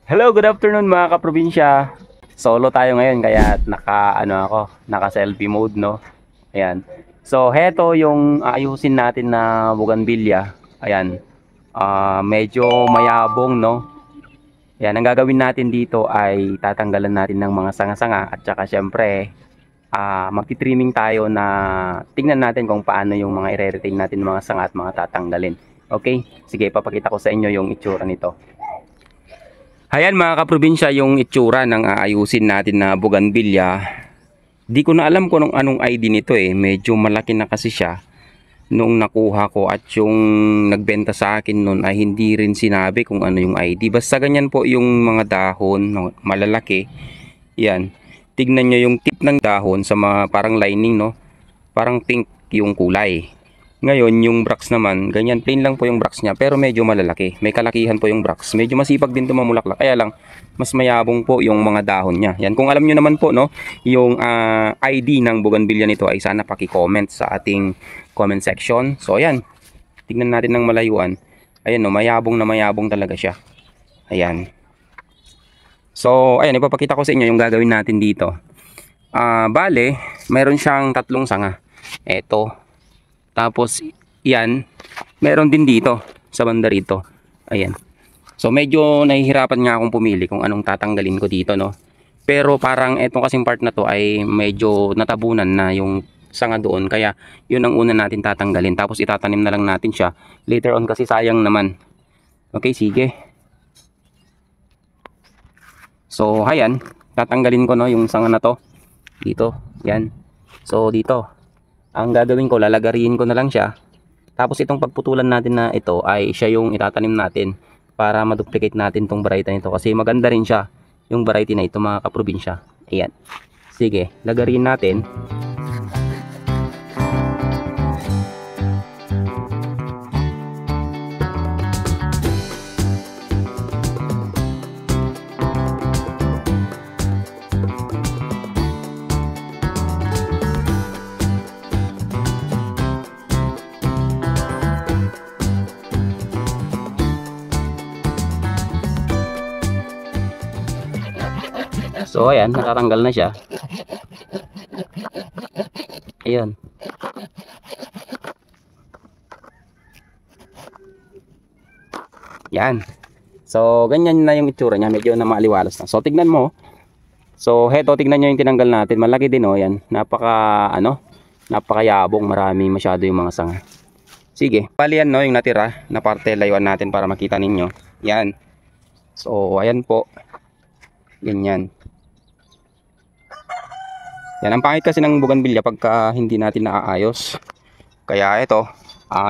Hello, good afternoon mga kaprobinsya. Solo tayo ngayon kaya naka-selfie mode, no. Ayan. So, heto yung ayusin natin na bougainvillea. Ayan. Medyo mayabong, no. Ayan, ang gagawin natin dito ay tatanggalan natin ng mga sanga-sanga at saka syempre, magti-trimming tayo na tingnan natin kung paano yung mga i-retain natin ng mga sanga at mga tatanggalin. Okay? Sige, papakita ko sa inyo yung itsura nito. Ayan mga kaprobinsya yung itsura ng aayusin natin na bougainvillea. Di ko na alam kung anong ID nito eh. Medyo malaki na kasi siya nung nakuha ko at yung nagbenta sa akin nun ay hindi rin sinabi kung ano yung ID. Basta ganyan po yung mga dahon no, malalaki. Yan. Tignan nyo yung tip ng dahon sa mga parang lining, no. Parang pink yung kulay. Ngayon, yung brax naman, ganyan plain lang po yung brax niya pero medyo malalaki. May kalakihan po yung brax. Medyo masipag din ito mamulaklak. Kaya lang, mas mayabong po yung mga dahon niya. Yan, kung alam nyo naman po, no, yung ID ng bougainvillea nito ay sana paki-comment sa ating comment section. So, ayan. Tignan natin ng malayuan. Ayan, no, mayabong na mayabong talaga siya. Ayan. So, ayan, ipapakita ko sa inyo yung gagawin natin dito. Bale, mayroon siyang tatlong sanga. Eto. Tapos yan, meron din dito sa banda rito. Ayan. So medyo nahihirapan nga akong pumili kung anong tatanggalin ko dito, no. Pero parang etong kasing part na to ay medyo natabunan na yung sanga doon, kaya yun ang una natin tatanggalin. Tapos itatanim na lang natin siya later on kasi sayang naman. Okay, sige. So ayan, tatanggalin ko, no, yung sanga na to dito. Yan. So dito ang gagawin ko, lalagarin ko na lang siya. Tapos itong pagputulan natin na ito ay siya yung itatanim natin para ma-duplicate natin tong variety nito kasi maganda rin siya yung variety na ito mga kaprobinsya. Ayan. Sige, lagarin natin. So ayan, natatanggal na siya. Ayan. Yan. So ganyan na yung itsura niya, medyo na maaliwalas na. So tignan mo. So heto, tignan niyo yung tinanggal natin. Malaki din, oh, yan. Napakayabong, marami masyado yung mga sanga. Sige, bali yan, no, yung natira na parte, layuan natin para makita ninyo. Yan. So ayan po. Ganyan. Yan, ang pangit kasi ng bougainvillea pagka hindi natin naaayos. Kaya ito,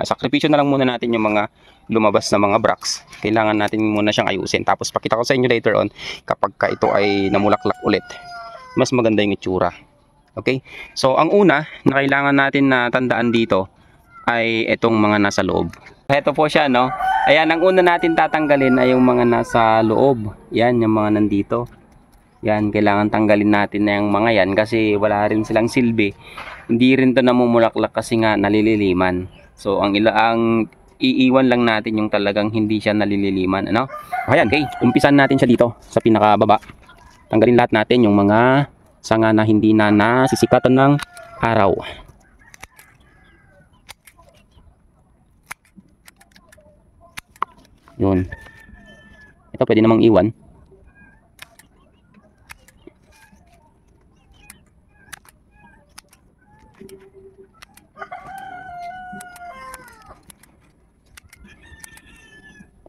sakripisyo na lang muna natin yung mga lumabas na mga bracts. Kailangan natin muna siyang ayusin. Tapos pakita ko sa inyo later on kapag ito ay namulaklak ulit. Mas maganda yung itsura. Okay? So, ang una na kailangan natin na tandaan dito ay itong mga nasa loob. Ito po siya, no? Ayan, ang una natin tatanggalin ay yung mga nasa loob. Yan, yung mga nandito. Yan, kailangan tanggalin natin na yung mga yan kasi wala rin silang silbi. Hindi rin to namumulaklak kasi nga nalililiman. So, ang iiwan lang natin yung talagang hindi siya nalililiman, ano? Ayan, okay. Umpisan natin siya dito sa pinakababa. Tanggalin lahat natin yung mga sanga na hindi na nasisikatan ng araw. Yun. Ito pwede namang iwan.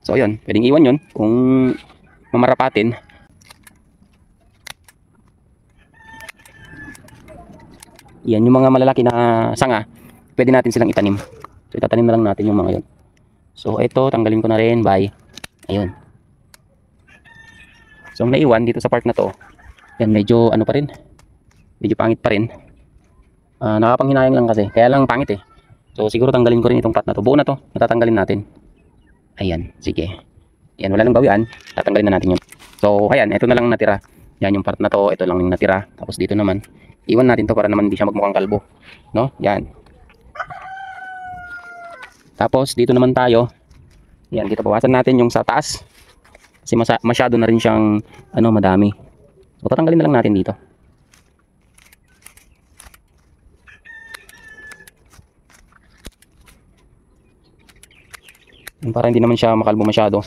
So ayun, pwedeng iwan yun kung mamarapatin. Yan, yung mga malalaki na sanga, pwede natin silang itanim. So itatanim na lang natin yung mga yun. So ito, tanggalin ko na rin, bye. Ayun. So ang naiwan dito sa part na to, yan, medyo ano pa rin, medyo pangit pa rin. Nakapanghinayang lang kasi, kaya lang pangit eh. So siguro tanggalin ko rin itong part na to. Buo na to, natatanggalin natin. Ayan, sige. Yan, wala nang bawian. Tatanggalin na natin yun. So, ayan, ito na lang natira. Yan yung part na to, ito lang yung natira. Tapos dito naman, iwan natin to para naman hindi siya magmukhang kalbo. No? Yan. Tapos, dito naman tayo. Yan, dito bawasan natin yung sa taas. Kasi masyado na rin siyang madami. So tatanggalin na lang natin dito. Para hindi naman siya makalbo masyado.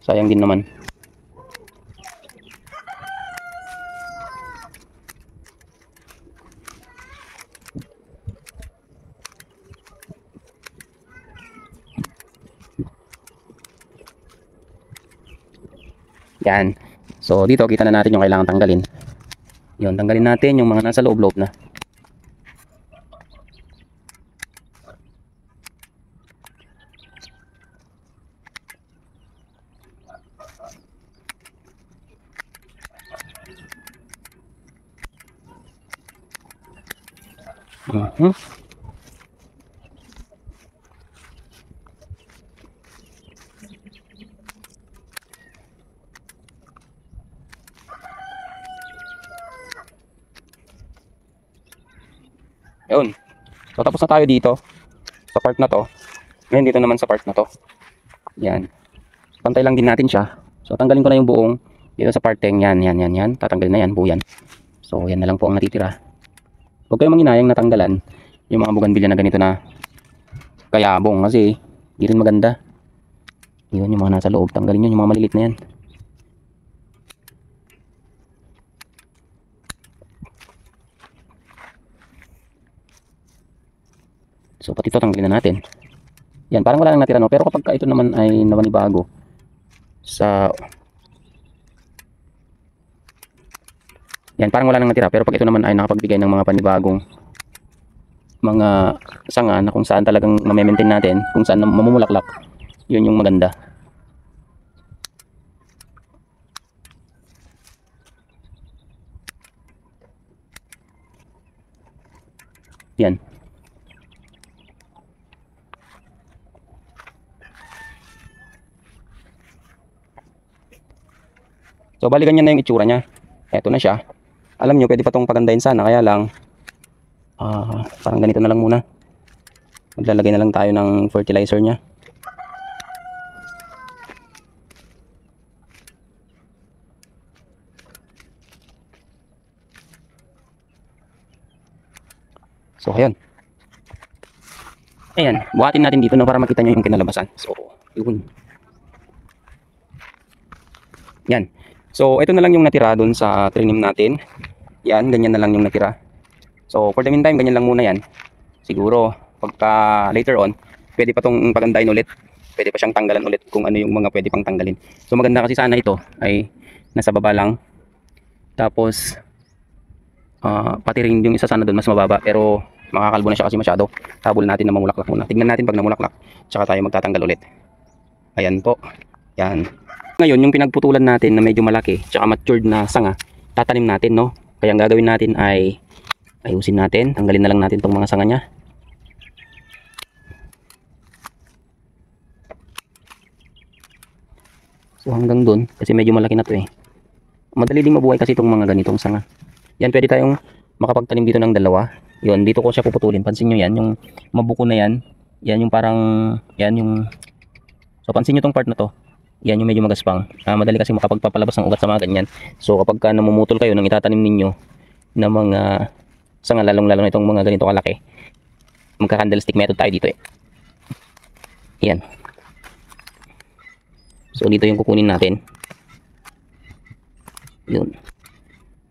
Sayang din naman. Yan. So dito kita na natin yung kailangan tanggalin. Yun, tanggalin natin yung mga nasa loob-loob na. Yun. So tapos na tayo dito sa part na to. Ngayon dito naman sa part na to. Yan. Pantay lang din natin siya. So tanggalin ko na yung buong dito sa part 10. Yan. Tatanggalin na yan, buo yan. So yan na lang po ang natitira. Huwag kayong manginayang natanggalan yung mga bougainvillea na ganito na kayabong kasi hindi rin maganda. Yun yung mga nasa loob. Tanggalin yun, yung mga malilit na yan. So pati ito tanggalin na natin. Yan, parang wala nang natira no. Pero kapag ito naman ay nawanibago sa yan, parang wala nang natira. Pero pag ito naman ay nakapagbigay ng mga panibagong mga sanga na kung saan talagang ma-maintain natin, kung saan mamumulaklak, yun yung maganda. Yan. So bali ganyan na yung itsura niya. Eto na siya. Alam nyo, pwede pa itong pagandahin sana. Kaya lang parang ganito na lang muna. Maglalagay na lang tayo ng fertilizer niya. So ayan. Ayan, buhatin natin dito na para makita nyo yung kinalabasan. So yun. Yan. So, ito na lang yung natira dun sa trinim natin. Yan, ganyan na lang yung natira. So, for the meantime, ganyan lang muna yan. Siguro, pagka later on, pwede pa tong pagandahin ulit. Pwede pa siyang tanggalan ulit kung ano yung mga pwede pang tanggalin. So, maganda kasi sana ito ay nasa baba lang. Tapos, pati rin yung isa sana dun mas mababa. Pero, makakalbo na siya kasi masyado. Habol natin na mamulaklak muna. Tignan natin pag namulaklak. Tsaka tayo magtatanggal ulit. Ayan po. Yan. Ngayon, yung pinagputulan natin na medyo malaki, tsaka matured na sanga, tatanim natin, no? Kaya ang gagawin natin ay ayusin natin, tanggalin na lang natin tong mga sanga niya. So hanggang dun, kasi medyo malaki na to eh. Madali ding mabuhay kasi itong mga ganitong sanga. Yan, pwede tayong makapagtanim dito ng dalawa. Yun, dito ko siya puputulin. Pansin nyo yan, yung mabuko na yan. Yan yung parang, yan yung, so pansin nyo tong part na to. Yan yung medyo magaspang. Madali kasi makapagpapalabas ng ugat sa mga ganyan. So kapag ka namumutol kayo ng itatanim ninyo na mga sanga, lalong-lalo na itong mga ganito kalaki, magka-candlestick method tayo dito eh. Yan. So dito yung kukunin natin. Yun.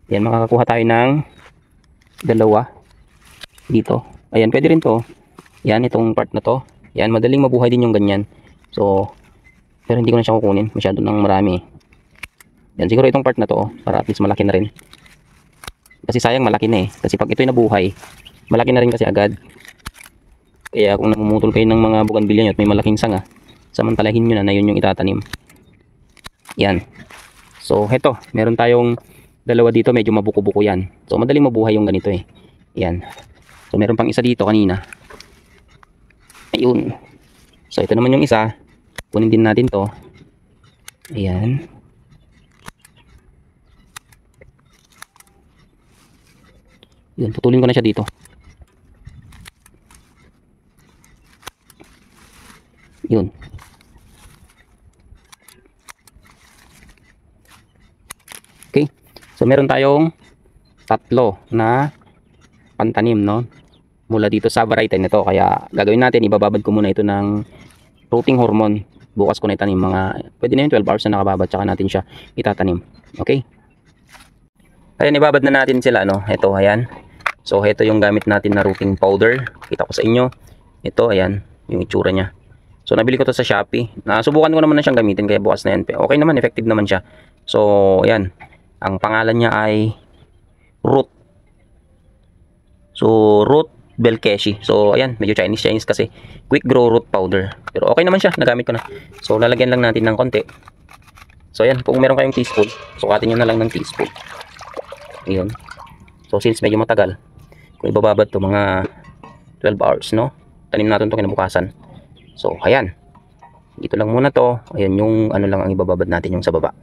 Yan, makakakuha tayo ng dalawa dito. Ayan, pwede rin to. Yan, itong part na to. Yan, madaling mabuhay din yung ganyan. So pero hindi ko na siya kukunin, masyado nang marami. Yan, siguro itong part na to, para at least malaki na rin. Kasi sayang malaki na eh. Kasi pag ito'y nabuhay, malaki na rin kasi agad. Kaya kung namumutol kayo ng mga bougainvillea nyo at may malaking sanga, samantalahin nyo na yun yung itatanim. Yan. So, heto, meron tayong dalawa dito, medyo mabuko-buko yan. So, madaling mabuhay yung ganito eh. Yan. So, meron pang isa dito kanina. Ayun. So, ito naman yung isa. Kunin din natin to. Ayan. Yun, putulin ko na siya dito. Yun. So meron tayong tatlo na pantanim, no? Mula dito sa variety nito. Kaya gagawin natin, ibababad ko muna ito ng rooting hormone. Bukas ko na itanim, mga pwede na yung 12 hours na nakababad, tsaka natin siya itatanim. Okay? Ayan, ibabad na natin sila, no? Ito, ayan. So ito yung gamit natin na rooting powder. Kita ko sa inyo. Ito, ayan, yung itsura niya. So nabili ko to sa Shopee. Nasubukan ko naman na siyang gamitin, kaya bukas na yan. Okay naman, effective naman siya. So ayan, ang pangalan niya ay Root. So Root Belkeshi. So ayan, medyo Chinese kasi. Quick Grow Root Powder. Pero okay naman siya, nagamit ko na. So lalagyan lang natin ng konti. So ayan, kung meron kayong teaspoon, sukatin nyo na lang ng teaspoon. Ayun. So since medyo matagal, kung ibababad to mga 12 hours, no? Tanim natin to kinabukasan. So ayan. Dito lang muna to. Ayan yung ano lang ang ibababad natin, yung sa baba.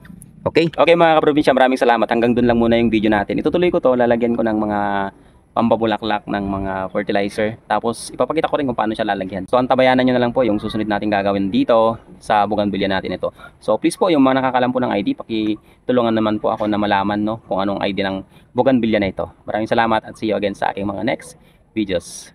Okay? Okay mga kaprobinsya, maraming salamat. Hanggang dun lang muna yung video natin. Itutuloy ko to, lalagyan ko ng mga pambabulaklak ng mga fertilizer. Tapos ipapakita ko rin kung paano siya lalagyan. So antabayanan nyo na lang po yung susunod natin gagawin dito sa bougainvillea natin ito. So please po, yung mga nakakalam po ng ID, pakitulungan naman po ako na malaman, no, kung anong ID ng bougainvillea na ito. Maraming salamat at see you again sa aking mga next videos.